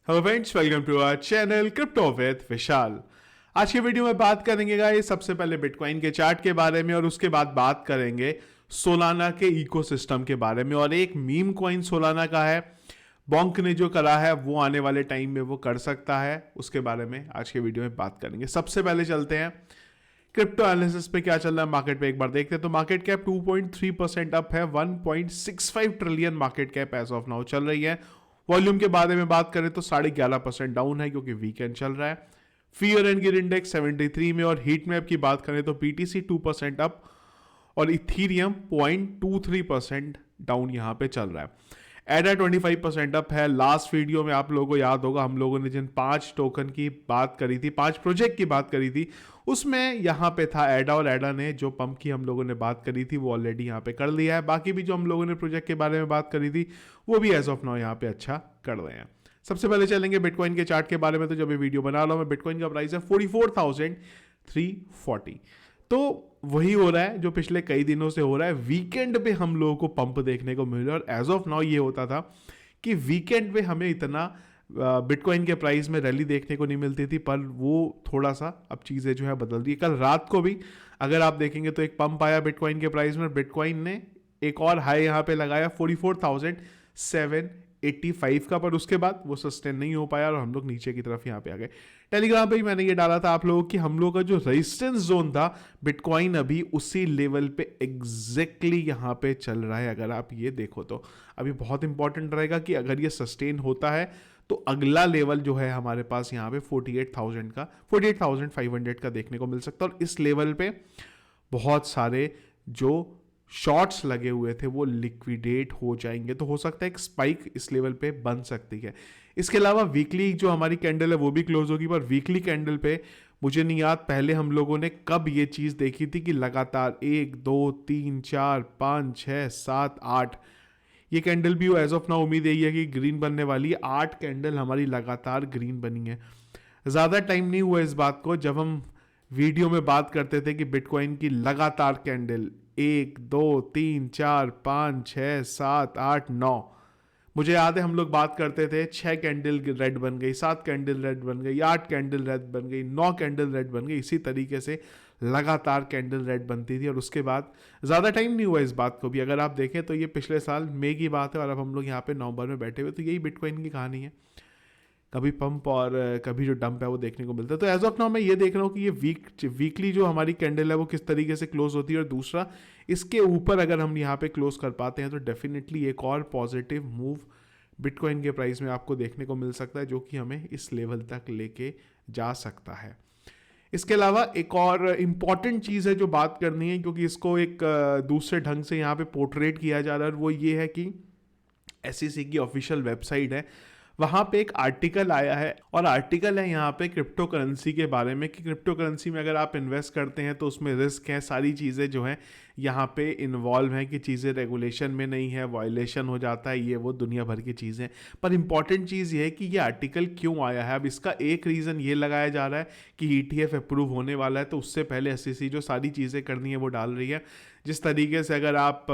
Hello friends, welcome to our channel crypto with Vishal. आज की video में बात करेंगे गाइस सबसे पहले बिटकॉइन के चार्ट के बारे में और उसके बाद बात करेंगे सोलाना के इकोसिस्टम के बारे में। और एक मीम कॉइन सोलाना का है, बॉन्क ने जो करा है वो आने वाले टाइम में वो कर सकता है, उसके बारे में आज के वीडियो में बात करेंगे। सबसे पहले चलते हैं क्रिप्टो एनालिसिस पे क्या चल रहा है मार्केट पे एक बार देखते हैं। तो मार्केट कैप 2.3% अप है, 1.65 trillion market cap as of now चल रही है। वॉल्यूम के बारे में बात करें तो 11.5% डाउन है क्योंकि वीकेंड चल रहा है। फियर एंड गियर इंडेक्स 73 में, और हीट मैप की बात करें तो पीटीसी 2% अप और इथीरियम 0.23% डाउन यहां पे चल रहा है। एडा 25% अप है। लास्ट वीडियो में आप लोगों को याद होगा हम लोगों ने जिन 5 टोकन की बात करी थी, 5 प्रोजेक्ट की बात करी थी, उसमें यहां पे था एडा, और एडा ने जो पंप की हम लोगों ने बात करी थी वो ऑलरेडी यहां पे कर लिया है। बाकी भी जो हम लोगों ने प्रोजेक्ट के बारे में बात करी थी वो भी एज ऑफ नाउ यहां पे अच्छा कर रहे हैं। सबसे पहले चलेंगे बिटकॉइन के चार्ट के बारे में। तो जब ये वीडियो बना रहा हूं मैं, बिटकॉइन का प्राइस है 44,340। तो वही हो रहा है जो पिछले कई दिनों से हो रहा है। वीकेंड पे हम लोगों को पंप देखने को मिल रहा है, और एज ऑफ नाउ ये होता था कि वीकेंड पे हमें इतना बिटकॉइन के प्राइस में रैली देखने को नहीं मिलती थी, पर वो थोड़ा सा अब चीज़ें जो है बदल रही है। कल रात को भी अगर आप देखेंगे तो एक पंप आया बिटकॉइन के प्राइस में, बिटकॉइन ने एक और हाई यहाँ पे लगाया 44,785 का, पर उसके बाद वो सस्टेन नहीं हो पाया और हम लोग नीचे की तरफ यहाँ पे आ गए। टेलीग्राम पे भी मैंने ये डाला था आप लोगों कि हम लोग का जो रेजिस्टेंस जोन था बिटकॉइन अभी उसी लेवल पे एग्जैक्टली यहाँ पे चल रहा है। अगर आप ये देखो तो अभी बहुत इंपॉर्टेंट रहेगा कि अगर ये सस्टेन होता है तो अगला लेवल जो है हमारे पास यहाँ पे 48,000 का, 48,500 का देखने को मिल सकता है। और इस लेवल पे बहुत सारे जो शॉर्ट्स लगे हुए थे वो लिक्विडेट हो जाएंगे, तो हो सकता है एक स्पाइक इस लेवल पे बन सकती है। इसके अलावा वीकली जो हमारी कैंडल है वो भी क्लोज होगी, पर वीकली कैंडल पे मुझे नहीं याद पहले हम लोगों ने कब ये चीज़ देखी थी कि लगातार 1 2 3 4 5 6 7 8 ये कैंडल भी एज ऑफ नाउ उम्मीद यही है कि ग्रीन बनने वाली है। 8 कैंडल हमारी लगातार ग्रीन बनी है। ज़्यादा टाइम नहीं हुआ इस बात को जब हम वीडियो में बात करते थे कि बिटकॉइन की लगातार कैंडल 1 2 3 4 5 6 7 8 9, मुझे याद है हम लोग बात करते थे 6 कैंडल रेड बन गई, 7 कैंडल रेड बन गई, 8 कैंडल रेड बन गई, 9 कैंडल रेड बन गई। इसी तरीके से लगातार कैंडल रेड बनती थी और उसके बाद ज़्यादा टाइम नहीं हुआ इस बात को भी। अगर आप देखें तो ये पिछले साल मई की बात है और अब हम लोग यहाँ पे नवंबर में बैठे हुए, तो यही बिटकॉइन की कहानी है। कभी पंप और कभी जो डंप है वो देखने को मिलता है। तो एज ऑफ नाउ मैं ये देख रहा हूँ कि ये वीकली जो हमारी कैंडल है वो किस तरीके से क्लोज होती है, और दूसरा इसके ऊपर अगर हम यहाँ पे क्लोज कर पाते हैं तो डेफिनेटली एक और पॉजिटिव मूव बिटकॉइन के प्राइस में आपको देखने को मिल सकता है, जो कि हमें इस लेवल तक लेके जा सकता है। इसके अलावा एक और इम्पॉर्टेंट चीज़ है जो बात करनी है, क्योंकि इसको एक दूसरे ढंग से यहाँ पे पोर्ट्रेट किया जा रहा है, और वो ये है कि SEC की ऑफिशियल वेबसाइट है, वहाँ पे एक आर्टिकल आया है, और आर्टिकल है यहाँ पे क्रिप्टो करेंसी के बारे में कि क्रिप्टो करेंसी में अगर आप इन्वेस्ट करते हैं तो उसमें रिस्क है, सारी चीज़ें जो हैं यहाँ पे इन्वॉल्व हैं कि चीज़ें रेगुलेशन में नहीं है, वायलेशन हो जाता है, ये वो दुनिया भर की चीज़ें। पर इंपॉर्टेंट चीज़ ये है कि ये आर्टिकल क्यों आया है। अब इसका एक रीज़न ये लगाया जा रहा है कि ETF अप्रूव होने वाला है, तो उससे पहले SEC जो सारी चीज़ें करनी है वो डाल रही है। जिस तरीके से अगर आप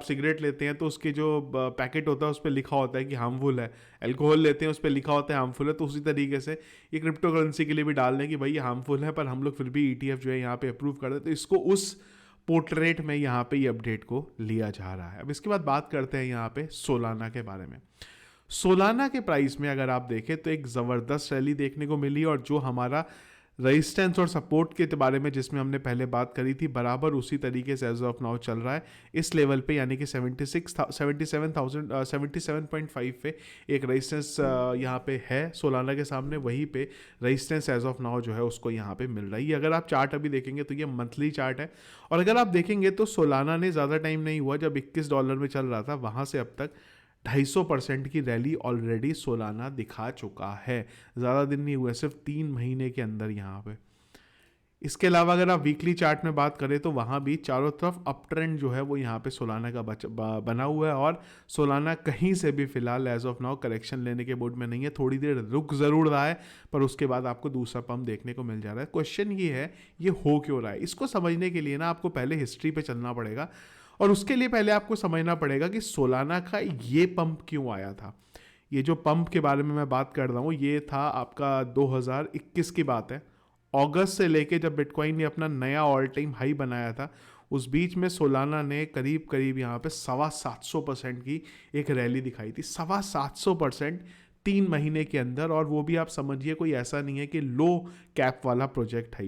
सिगरेट लेते हैं तो उसके जो पैकेट होता है उस पर लिखा होता है कि हार्मफुल है, अल्कोहल लेते हैं उस पर लिखा होता है हार्मफुल है, तो उसी तरीके से ये क्रिप्टो करेंसी के लिए भी डाल दें कि भाई ये हार्मफुल है, पर हम लोग फिर भी ETF जो है यहाँ पे अप्रूव कर दें। तो इसको उस पोर्ट्रेट में यहाँ पे ये अपडेट को लिया जा रहा है। अब इसके बाद बात करते हैं यहाँ पे सोलाना के बारे में। सोलाना के प्राइस में अगर आप देखें तो एक ज़बरदस्त रैली देखने को मिली, और जो हमारा रेजिस्टेंस और सपोर्ट के बारे में जिसमें हमने पहले बात करी थी बराबर उसी तरीके से एज ऑफ नाउ चल रहा है इस लेवल पे, यानी कि 77.5 पे एक रेजिस्टेंस यहाँ पे है सोलाना के सामने। वहीं पे रेजिस्टेंस एज ऑफ नाउ जो है उसको यहाँ पे मिल रही है। अगर आप चार्ट अभी देखेंगे तो ये मंथली चार्ट है, और अगर आप देखेंगे तो सोलाना ने ज़्यादा टाइम नहीं हुआ, जब $21 में चल रहा था वहाँ से अब तक 250% की रैली ऑलरेडी सोलाना दिखा चुका है। ज़्यादा दिन नहीं हुए, सिर्फ 3 महीने के अंदर यहाँ पे। इसके अलावा अगर आप वीकली चार्ट में बात करें तो वहाँ भी चारों तरफ अप ट्रेंड जो है वो यहाँ पे सोलाना का बना हुआ है, और सोलाना कहीं से भी फिलहाल एज ऑफ नाउ करेक्शन लेने के मूड में नहीं है। थोड़ी देर रुक ज़रूर रहा है, पर उसके बाद आपको दूसरा पंप देखने को मिल जा रहा है। क्वेश्चन ये है ये हो क्यों रहा है। इसको समझने के लिए ना आपको पहले हिस्ट्री पे चलना पड़ेगा, और उसके लिए पहले आपको समझना पड़ेगा कि सोलाना का ये पंप क्यों आया था। ये जो पंप के बारे में मैं बात कर रहा हूँ ये था आपका 2021 की बात है। अगस्त से लेके जब बिटकॉइन ने अपना नया ऑल टाइम हाई बनाया था, उस बीच में सोलाना ने करीब करीब यहाँ पे 725% की एक रैली दिखाई थी। 725% 3 महीने के अंदर, और वो भी आप समझिए कोई ऐसा नहीं है कि लो कैप वाला प्रोजेक्ट है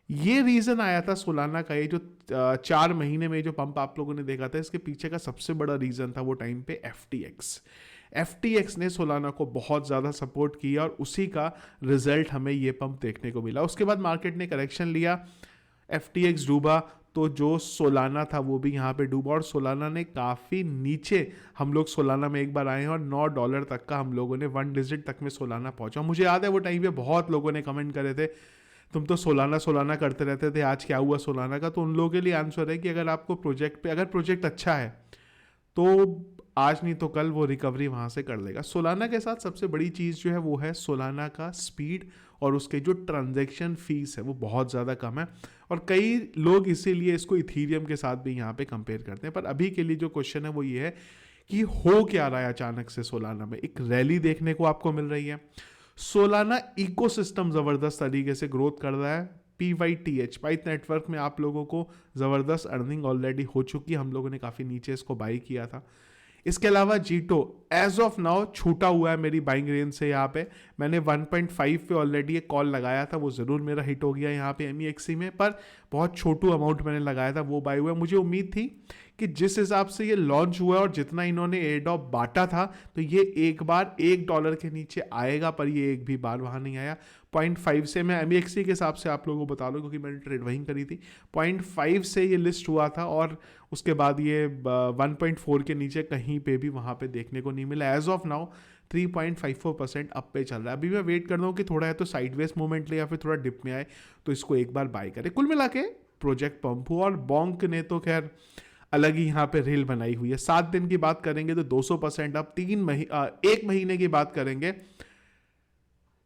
ये रीज़न आया था सोलाना का। ये जो 4 महीने में जो पंप आप लोगों ने देखा था, इसके पीछे का सबसे बड़ा रीज़न था वो टाइम पे FTX ने सोलाना को बहुत ज़्यादा सपोर्ट किया और उसी का रिजल्ट हमें ये पंप देखने को मिला। उसके बाद मार्केट ने करेक्शन लिया, FTX डूबा, तो जो सोलाना था वो भी यहाँ पे डूबा और सोलाना ने काफ़ी नीचे, हम लोग सोलाना में एक बार आए हैं और $9 तक का हम लोगों ने 1 डिजिट तक में सोलाना पहुँचा। मुझे याद है वो टाइम पे बहुत लोगों ने कमेंट करे थे तुम तो सोलाना करते रहते थे, आज क्या हुआ सोलाना का। तो उन लोगों के लिए आंसर है कि अगर आपको प्रोजेक्ट पे, अगर प्रोजेक्ट अच्छा है तो आज नहीं तो कल वो रिकवरी वहाँ से कर लेगा। सोलाना के साथ सबसे बड़ी चीज़ जो है वो है सोलाना का स्पीड, और उसके जो ट्रांजैक्शन फीस है वो बहुत ज़्यादा कम है, और कई लोग इसीलिए इसको इथीरियम के साथ भी यहाँ पे कंपेयर करते हैं। पर अभी के लिए जो क्वेश्चन है वो ये है कि हो क्या रहा है अचानक से सोलाना में। एक रैली देखने को आपको मिल रही है, सोलाना इकोसिस्टम ज़बरदस्त तरीके से ग्रोथ कर रहा है। PYTH पाइथ नेटवर्क में आप लोगों को ज़बरदस्त अर्निंग ऑलरेडी हो चुकी है, हम लोगों ने काफ़ी नीचे इसको बाई किया था। इसके अलावा जीटो एज ऑफ नाउ छूटा हुआ है मेरी बाइंग रेंज से। यहाँ पे मैंने 1.5 पे ऑलरेडी एक कॉल लगाया था, वो ज़रूर मेरा हिट हो गया यहाँ पे MEXC में, पर बहुत छोटू अमाउंट मैंने लगाया था, वो बाई हुआ। मुझे उम्मीद थी कि जिस हिसाब से ये लॉन्च हुआ और जितना इन्होंने एयरड्रॉप बांटा था तो ये एक बार $1 के नीचे आएगा, पर ये एक भी बार वहाँ नहीं आया। 0.5 से मैं MEXC के हिसाब से आप लोगों को बता दूं क्योंकि मैंने ट्रेड वहीं करी थी। 0.5 से ये लिस्ट हुआ था और उसके बाद ये 1.4 के नीचे कहीं पे भी वहाँ पे देखने को नहीं मिला। एज ऑफ नाउ 3.54% अप पे चल रहा है। अभी मैं वेट कर रहा हूँ कि थोड़ा है तो साइडवेज मूवमेंट ले या फिर थोड़ा डिप में आए तो इसको एक बार बाय करे। कुल मिला के प्रोजेक्ट पंप हुआ, और बॉन्क ने तो खैर अलग ही यहाँ पे रील बनाई हुई है। 7 दिन की बात करेंगे तो 200% अप, 1 महीने की बात करेंगे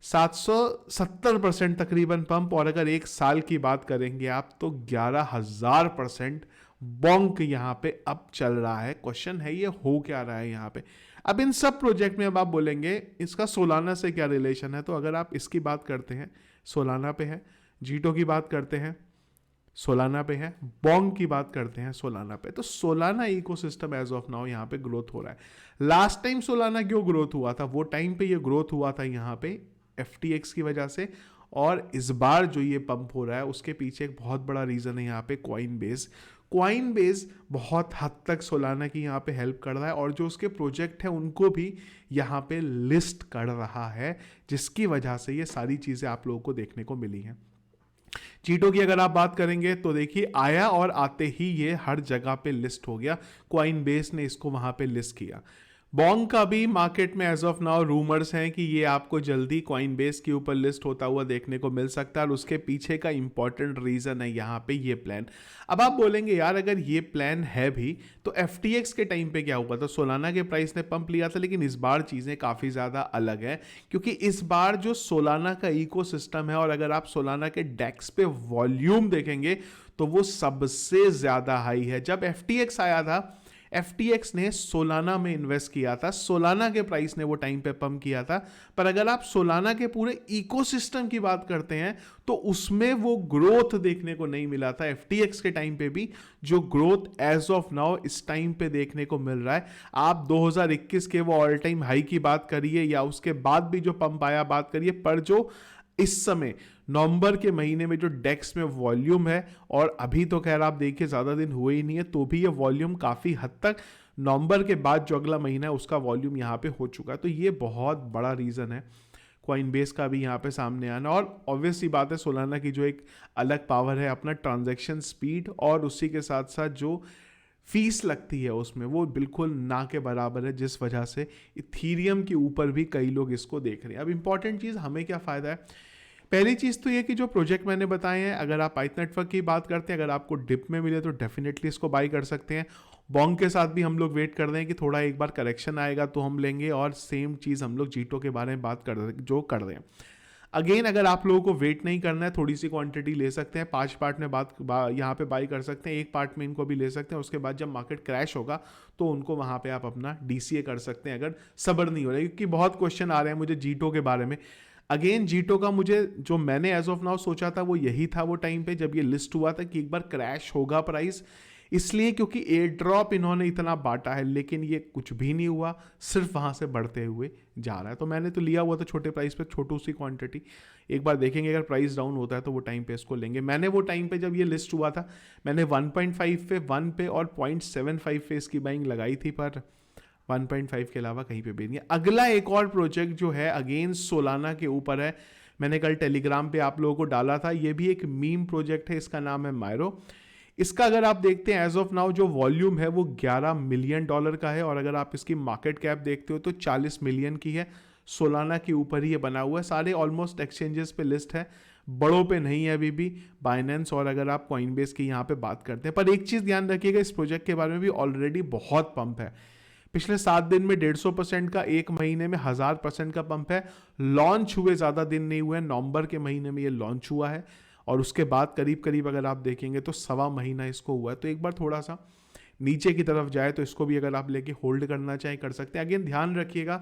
770% तकरीबन पंप, और अगर 1 साल की बात करेंगे आप तो 11,000% बॉन्क यहाँ पे अप चल रहा है। क्वेश्चन है ये हो क्या रहा है यहाँ पे। अब इन सब प्रोजेक्ट में अब आप बोलेंगे इसका सोलाना से क्या रिलेशन है, तो अगर आप इसकी बात करते हैं सोलाना पे है, जीटो की बात करते हैं सोलाना पे है, बॉन्क की बात करते हैं सोलाना पे, तो Solana ecosystem as of now यहाँ पे ग्रोथ हो रहा है। लास्ट टाइम सोलाना क्यों ग्रोथ हुआ था, वो टाइम पे ये ग्रोथ हुआ था यहाँ पे FTX की वजह से, और इस बार जो ये पंप हो रहा है उसके पीछे एक बहुत बड़ा रीज़न है यहाँ पे कॉइनबेस बहुत हद तक सोलाना की यहाँ पे हेल्प कर रहा है, और जो उसके प्रोजेक्ट है उनको भी यहाँ पे लिस्ट कर रहा है, जिसकी वजह से ये सारी चीज़ें आप लोगों को देखने को मिली हैं। चीटो की अगर आप बात करेंगे तो देखिए आया और आते ही ये हर जगह पे लिस्ट हो गया, कॉइनबेस ने इसको वहां पे लिस्ट किया। बॉन्क का भी मार्केट में एज ऑफ नाउ रूमर्स हैं कि ये आपको जल्दी कॉइनबेस के ऊपर लिस्ट होता हुआ देखने को मिल सकता है, और उसके पीछे का इंपॉर्टेंट रीजन है यहाँ पे ये प्लान। अब आप बोलेंगे यार अगर ये प्लान है भी तो FTX के टाइम पे क्या हुआ था, सोलाना के प्राइस ने पंप लिया था, लेकिन इस बार चीज़ें काफ़ी ज़्यादा अलग है, क्योंकि इस बार जो सोलाना का इकोसिस्टम है, और अगर आप सोलाना के डेक्स पे वॉल्यूम देखेंगे तो वो सबसे ज़्यादा हाई है। जब FTX आया था, FTX ने सोलाना में इन्वेस्ट किया था, सोलाना के प्राइस ने वो टाइम पे पंप किया था, पर अगर आप सोलाना के पूरे इकोसिस्टम की बात करते हैं तो उसमें वो ग्रोथ देखने को नहीं मिला था। FTX के टाइम पे भी जो ग्रोथ एज ऑफ नाउ इस टाइम पे देखने को मिल रहा है, आप 2021 के वो ऑल टाइम हाई की बात करिए या उसके बाद भी जो पंप आया बात करिए, पर जो इस समय नवंबर के महीने में जो डेक्स में वॉल्यूम है, और अभी तो खैर आप देखिए ज़्यादा दिन हुए ही नहीं है तो भी ये वॉल्यूम काफ़ी हद तक नवंबर के बाद जो अगला महीना है उसका वॉल्यूम यहाँ पे हो चुका है। तो ये बहुत बड़ा रीज़न है कॉइनबेस का भी यहाँ पे सामने आना, और ऑब्वियसली बात है सोलाना की जो एक अलग पावर है अपना ट्रांजैक्शन स्पीड, और उसी के साथ साथ जो फीस लगती है उसमें वो बिल्कुल ना के बराबर है, जिस वजह से इथीरियम के ऊपर भी कई लोग इसको देख रहे हैं। अब इंपॉर्टेंट चीज़ हमें क्या फ़ायदा है, पहली चीज़ तो ये कि जो प्रोजेक्ट मैंने बताए हैं, अगर आप पाइथ नेटवर्क की बात करते हैं, अगर आपको डिप में मिले तो डेफिनेटली इसको बाई कर सकते हैं। बॉन्क के साथ भी हम लोग वेट कर रहे हैं कि थोड़ा एक बार करेक्शन आएगा तो हम लेंगे, और सेम चीज़ हम लोग जीटो के बारे में बात कर रहे हैं जो कर रहे हैं। अगेन अगर आप लोगों को वेट नहीं करना है, थोड़ी सी क्वांटिटी ले सकते हैं, 5 पार्ट में यहाँ पे बाई कर सकते हैं, एक पार्ट में इनको भी ले सकते हैं। उसके बाद जब मार्केट क्रैश होगा तो उनको वहाँ पे आप अपना DCA कर सकते हैं, अगर सब्र नहीं हो रहा है। क्योंकि बहुत क्वेश्चन आ रहे हैं मुझे जीटो के बारे में। अगेन जीटो का मुझे जो मैंने एज ऑफ नाउ सोचा था वो यही था वो टाइम पे जब ये लिस्ट हुआ था कि एक बार क्रैश होगा प्राइस, इसलिए क्योंकि एयर ड्रॉप इन्होंने इतना बांटा है, लेकिन ये कुछ भी नहीं हुआ, सिर्फ वहाँ से बढ़ते हुए जा रहा है। तो मैंने तो लिया हुआ था छोटे प्राइस पे, छोटू सी क्वांटिटी। एक बार देखेंगे अगर प्राइस डाउन होता है तो वो टाइम पे इसको लेंगे। मैंने वो टाइम पे जब ये लिस्ट हुआ था मैंने 1.5 पे, 1 पे और 0.75 पे इसकी बाइंग लगाई थी, पर 1.5 के अलावा कहीं पे भी नहीं है। अगला एक और प्रोजेक्ट जो है अगेन सोलाना के ऊपर है, मैंने कल टेलीग्राम पे आप लोगों को डाला था। ये भी एक मीम प्रोजेक्ट है, इसका नाम है मायरो। इसका अगर आप देखते हैं एज ऑफ नाउ जो वॉल्यूम है वो $11 मिलियन का है, और अगर आप इसकी मार्केट कैप देखते हो तो 40 मिलियन की है। सोलाना के ऊपर ही ये बना हुआ है, सारे ऑलमोस्ट एक्सचेंजेस पे लिस्ट है, बड़ों पे नहीं है अभी भी, बाइनेंस और अगर आप कॉइनबेस की यहाँ पे बात करते हैं। पर एक चीज़ ध्यान रखिएगा, इस प्रोजेक्ट के बारे में भी ऑलरेडी बहुत पंप है। पिछले 7 दिन में 150% का, एक महीने में 1000% का पंप है। लॉन्च हुए ज़्यादा दिन नहीं हुए, नवंबर के महीने में ये लॉन्च हुआ है, और उसके बाद करीब करीब अगर आप देखेंगे तो 1.25 महीना इसको हुआ है। तो एक बार थोड़ा सा नीचे की तरफ जाए तो इसको भी अगर आप लेके होल्ड करना चाहें कर सकते हैं। अगेन ध्यान रखिएगा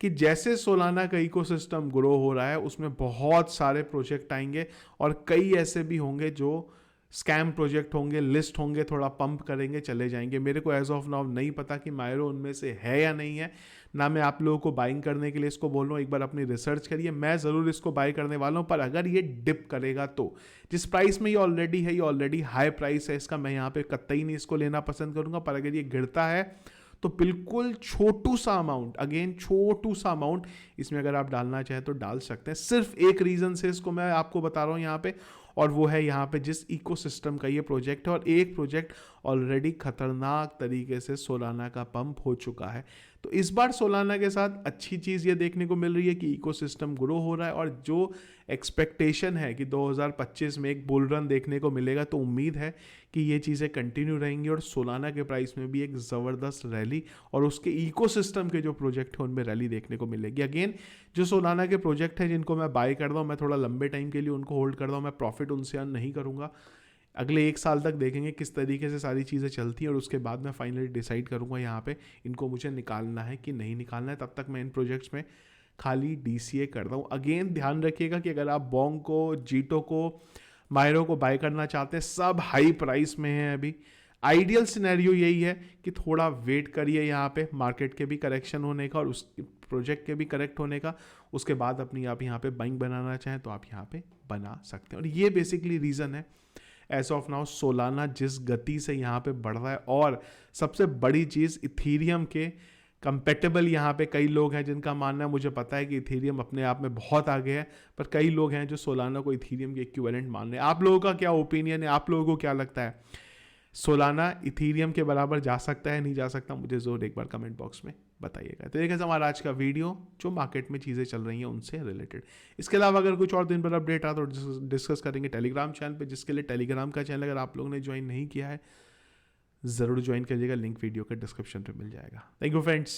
कि जैसे सोलाना का इकोसिस्टम ग्रो हो रहा है उसमें बहुत सारे प्रोजेक्ट आएंगे, और कई ऐसे भी होंगे जो स्कैम प्रोजेक्ट होंगे, लिस्ट होंगे, थोड़ा पंप करेंगे, चले जाएंगे। मेरे को एज ऑफ नाउ नहीं पता कि मायरो उनमें से है या नहीं है, ना मैं आप लोगों को बाइंग करने के लिए इसको बोल रहा हूँ। एक बार अपनी रिसर्च करिए, मैं ज़रूर इसको बाई करने वाला हूँ, पर अगर ये डिप करेगा तो जिस प्राइस में ये ऑलरेडी है, ये ऑलरेडी हाई प्राइस है इसका, मैं यहाँ पे कतई नहीं इसको लेना पसंद करूँगा। पर अगर ये गिरता है तो बिल्कुल छोटू सा अमाउंट, अगेन छोटू सा अमाउंट इसमें अगर आप डालना चाहें तो डाल सकते हैं। सिर्फ एक रीज़न से इसको मैं आपको बता रहा हूँ यहाँ पे, और वो है यहाँ पे जिस इकोसिस्टम का ये प्रोजेक्ट है, और एक प्रोजेक्ट ऑलरेडी खतरनाक तरीके से सोलाना का पंप हो चुका है। तो इस बार सोलाना के साथ अच्छी चीज़ ये देखने को मिल रही है कि इकोसिस्टम ग्रो हो रहा है, और जो एक्सपेक्टेशन है कि 2025 में एक बुल रन देखने को मिलेगा, तो उम्मीद है कि ये चीज़ें कंटिन्यू रहेंगी और सोलाना के प्राइस में भी एक ज़बरदस्त रैली और उसके इकोसिस्टम के जो प्रोजेक्ट हैं उनमें रैली देखने को मिलेगी। अगेन जो सोलाना के प्रोजेक्ट हैं जिनको मैं बाय कर रहा हूँ, मैं थोड़ा लंबे टाइम के लिए उनको होल्ड कर रहा हूँ, मैं प्रॉफिट उनसे अर्न नहीं करूँगा। अगले 1 साल तक देखेंगे किस तरीके से सारी चीज़ें चलती हैं, और उसके बाद मैं फाइनली डिसाइड करूँगा यहाँ पे इनको मुझे निकालना है कि नहीं निकालना है। तब तक मैं इन प्रोजेक्ट्स में खाली DCA कर रहा हूँ। अगेन ध्यान रखिएगा कि अगर आप बोंग को, जीटो को, मायरो को बाय करना चाहते हैं, सब हाई प्राइस में हैं अभी। आइडियल सिनेरियो यही है कि थोड़ा वेट करिए यहाँ पे मार्केट के भी करेक्शन होने का और उस प्रोजेक्ट के भी करेक्ट होने का, उसके बाद अपनी आप यहाँ पे बाइंग बनाना चाहें तो आप यहाँ पे बना सकते हैं। और ये बेसिकली रीज़न है एज ऑफ नाउ सोलाना जिस गति से यहाँ पे बढ़ रहा है। और सबसे बड़ी चीज़, इथीरियम के कंपेटेबल यहाँ पे कई लोग हैं जिनका मानना है, मुझे पता है कि इथीरियम अपने आप में बहुत आगे है, पर कई लोग हैं जो सोलाना को इथीरियम के इक्विवेलेंट मान रहे हैं। आप लोगों का क्या ओपिनियन है? आप लोगों को क्या लगता है, सोलाना इथीरियम के बराबर जा सकता है, नहीं जा सकता? मुझे ज़रूर एक बार कमेंट बॉक्स में बताइएगा। तो देखिए हमारा आज का वीडियो जो मार्केट में चीज़ें चल रही हैं उनसे रिलेटेड। इसके अलावा अगर कुछ और दिन पर अपडेट आता तो डिस्कस करेंगे टेलीग्राम चैनल पे, जिसके लिए टेलीग्राम का चैनल अगर आप लोगों ने ज्वाइन नहीं किया है ज़रूर ज्वाइन करिएगा, लिंक वीडियो के डिस्क्रिप्शन पे मिल जाएगा। Thank you friends.